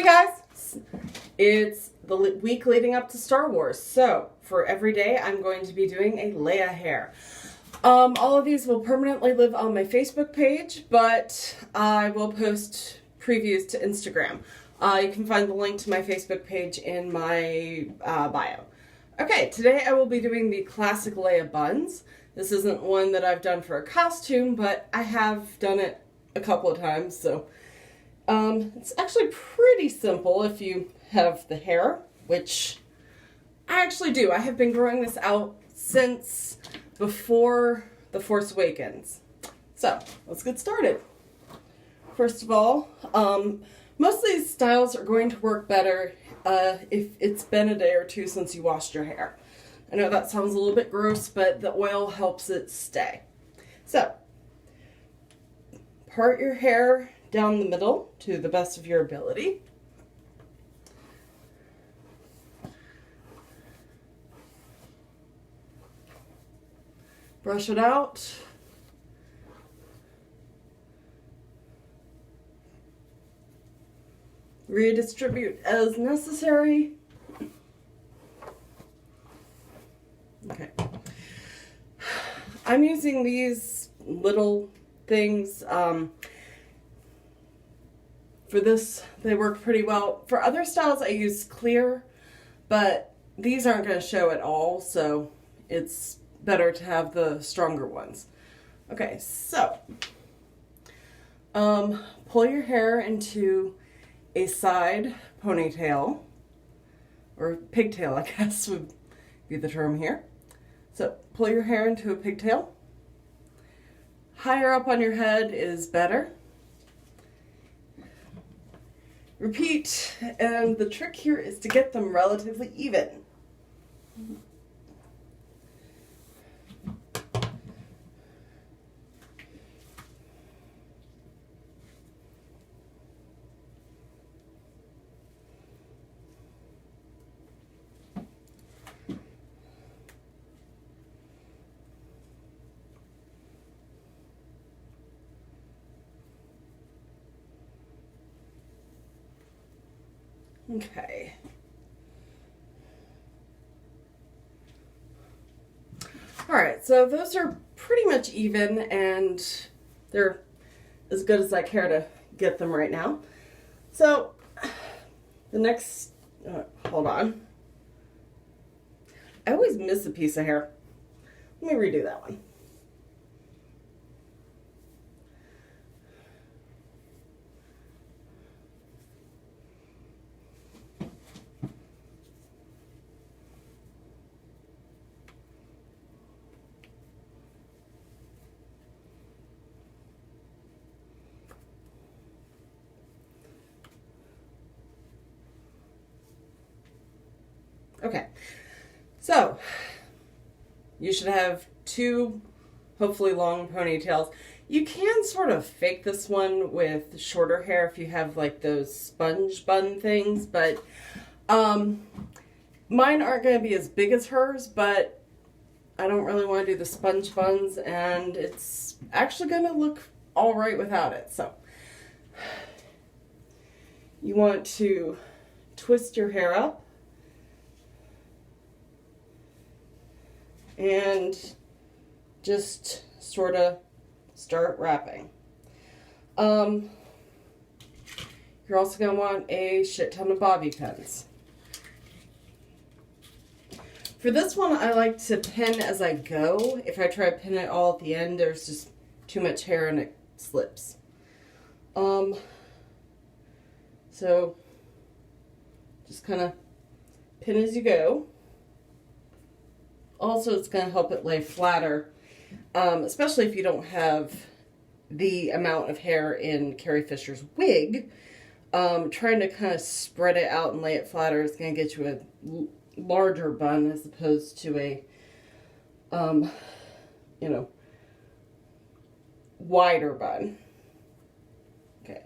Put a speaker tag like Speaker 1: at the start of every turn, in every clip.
Speaker 1: guys, it's the week leading up to Star Wars, so for every day I'm going to be doing a Leia hair. All of these will permanently live on my Facebook page, but I will post previews to Instagram. You can find the link to my Facebook page in my bio. Okay, today I will be doing the classic Leia buns. This isn't one that I've done for a costume, but I have done it a couple of times, so it's actually pretty simple if you have the hair, which I actually do. I have been growing this out since before The Force Awakens. So, let's get started. First of all, most of these styles are going to work better if it's been a day or two since you washed your hair. I know that sounds a little bit gross, but the oil helps it stay. So, part your hair down the middle to the best of your ability. Brush it out. Redistribute as necessary. Okay. I'm using these little things. For this, they work pretty well. For other styles, I use clear, but these aren't going to show at all, so it's better to have the stronger ones. Okay, so pull your hair into a side ponytail, or pigtail, I guess would be the term here. So pull your hair into a pigtail. Higher up on your head is better. Repeat, and the trick here is to get them relatively even. Okay. Alright, so those are pretty much even, and they're as good as I care to get them right now. So, the next, hold on. I always miss a piece of hair. Let me redo that one. Okay, so you should have two hopefully long ponytails. You can sort of fake this one with shorter hair if you have like those sponge bun things, but mine aren't going to be as big as hers, but I don't really want to do the sponge buns, and it's actually going to look all right without it. So you want to twist your hair up and just sort of start wrapping. You're also going to want a shit ton of bobby pins. For this one, I like to pin as I go. If I try to pin it all at the end, there's just too much hair and it slips. So just kind of pin as you go. Also, it's going to help it lay flatter, especially if you don't have the amount of hair in Carrie Fisher's wig. Trying to kind of spread it out and lay it flatter is going to get you a larger bun as opposed to a, wider bun. Okay.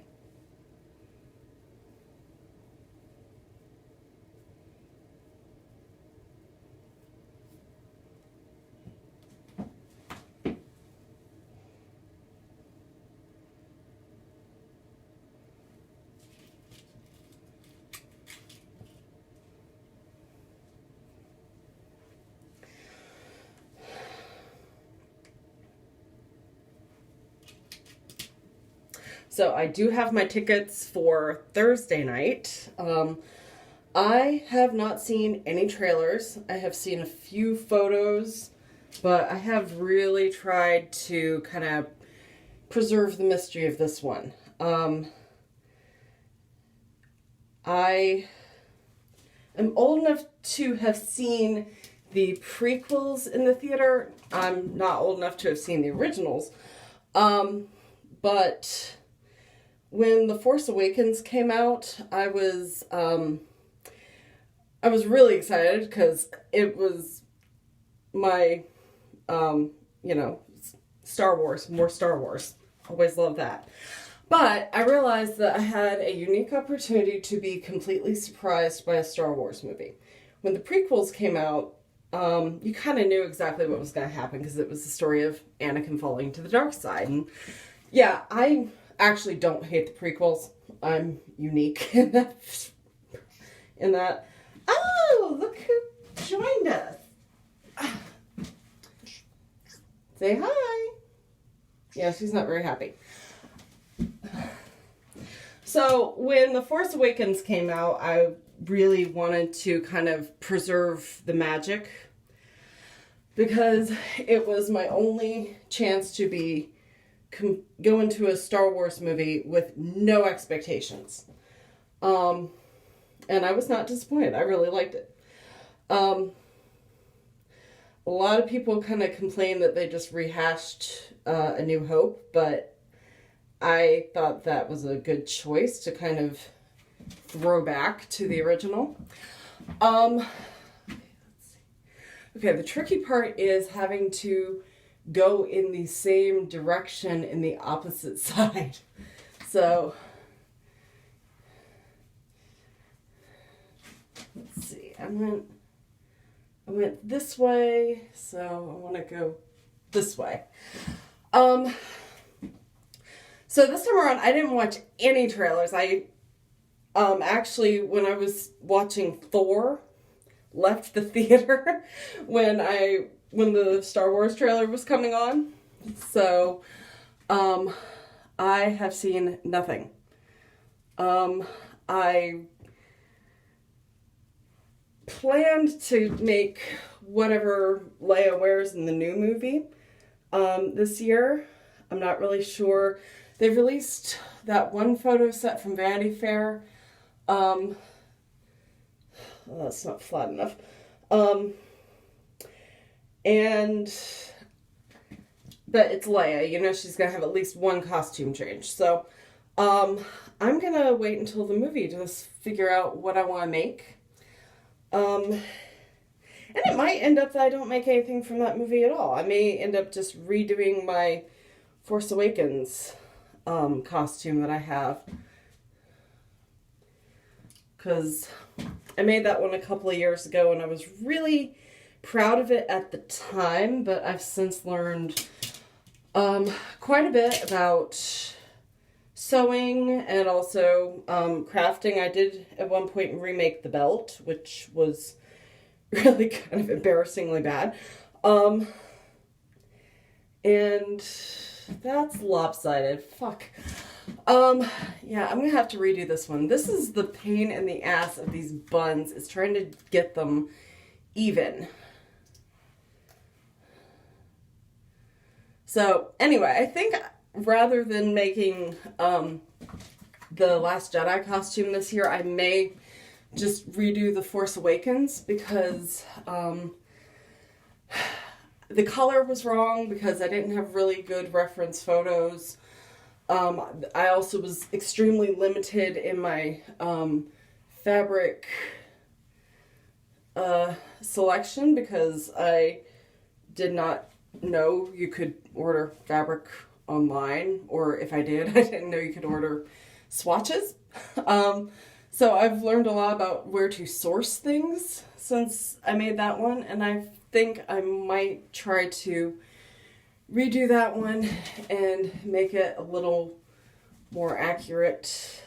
Speaker 1: So I do have my tickets for Thursday night. I have not seen any trailers. I have seen a few photos, but I have really tried to kind of preserve the mystery of this one. I am old enough to have seen the prequels in the theater. I'm not old enough to have seen the originals. But when The Force Awakens came out, I was really excited because it was my, Star Wars, more Star Wars. Always love that. But I realized that I had a unique opportunity to be completely surprised by a Star Wars movie. When the prequels came out, you kind of knew exactly what was going to happen because it was the story of Anakin falling to the dark side. And yeah, I actually don't hate the prequels. I'm unique in that. Oh, look who joined us. Say hi. Yeah, she's not very happy. So when The Force Awakens came out, I really wanted to kind of preserve the magic because it was my only chance to go into a Star Wars movie with no expectations. And I was not disappointed. I really liked it. A lot of people kind of complain that they just rehashed A New Hope, but I thought that was a good choice to kind of throw back to the original. Let's see. Okay, the tricky part is having to go in the same direction in the opposite side. So, let's see. I went this way, so I want to go this way. So this time around, I didn't watch any trailers. I actually, when I was watching Thor, left the theater when the Star Wars trailer was coming on. So, I have seen nothing. I planned to make whatever Leia wears in the new movie this year. I'm not really sure. They've released that one photo set from Vanity Fair. Well, that's not flat enough. But it's Leia, she's gonna have at least one costume change. So, I'm gonna wait until the movie to just figure out what I want to make. And it might end up that I don't make anything from that movie at all. I may end up just redoing my Force Awakens costume that I have. Because I made that one a couple of years ago and I was really proud of it at the time, but I've since learned quite a bit about sewing and also crafting. I did at one point remake the belt, which was really kind of embarrassingly bad. And that's lopsided. Fuck. Yeah, I'm gonna have to redo this one. This is the pain in the ass of these buns, is trying to get them even. So, anyway, I think rather than making the Last Jedi costume this year, I may just redo The Force Awakens because the color was wrong because I didn't have really good reference photos. I also was extremely limited in my fabric selection because I did not know you could order fabric online, or if I did, I didn't know you could order swatches. So I've learned a lot about where to source things since I made that one, and I think I might try to redo that one and make it a little more accurate.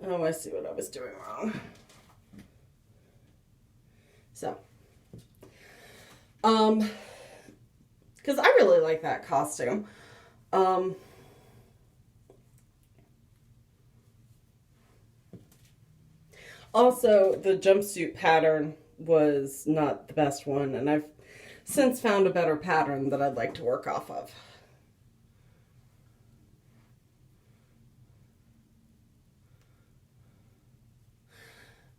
Speaker 1: Oh, I see what I was doing wrong. So, because I really like that costume. Also, the jumpsuit pattern was not the best one, and I've since found a better pattern that I'd like to work off of.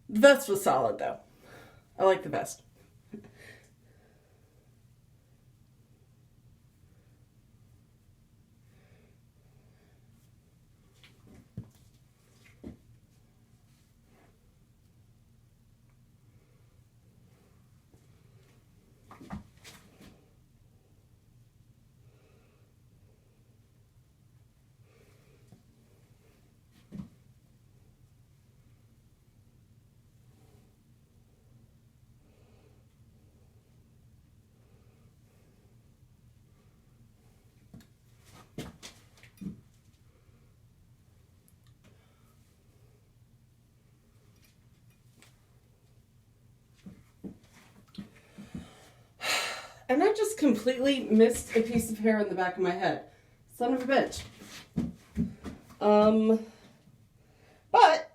Speaker 1: The vest was solid, though. I like the vest. And I just completely missed a piece of hair in the back of my head. Son of a bitch. But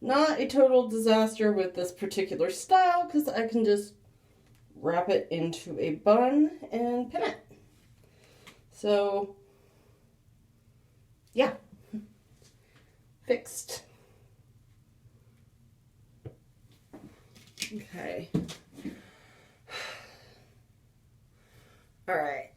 Speaker 1: not a total disaster with this particular style, because I can just wrap it into a bun and pin it. So, yeah. Fixed. Okay. All right.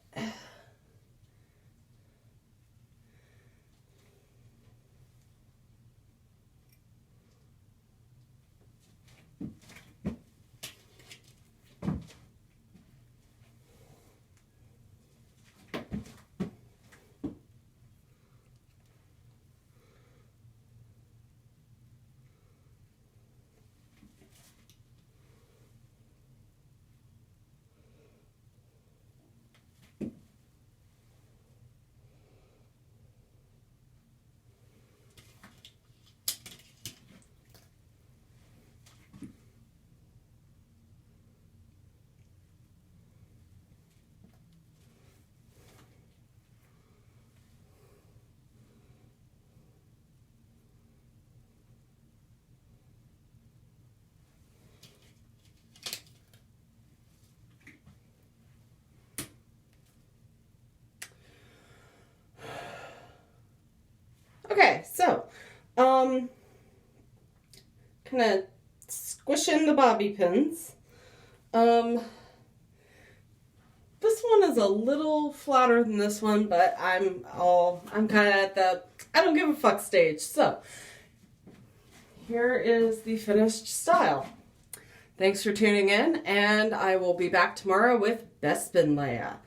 Speaker 1: Okay, so, kind of squish in the bobby pins. This one is a little flatter than this one, but I'm kind of at the I don't give a fuck stage. So, here is the finished style. Thanks for tuning in, and I will be back tomorrow with Best Spin Leia.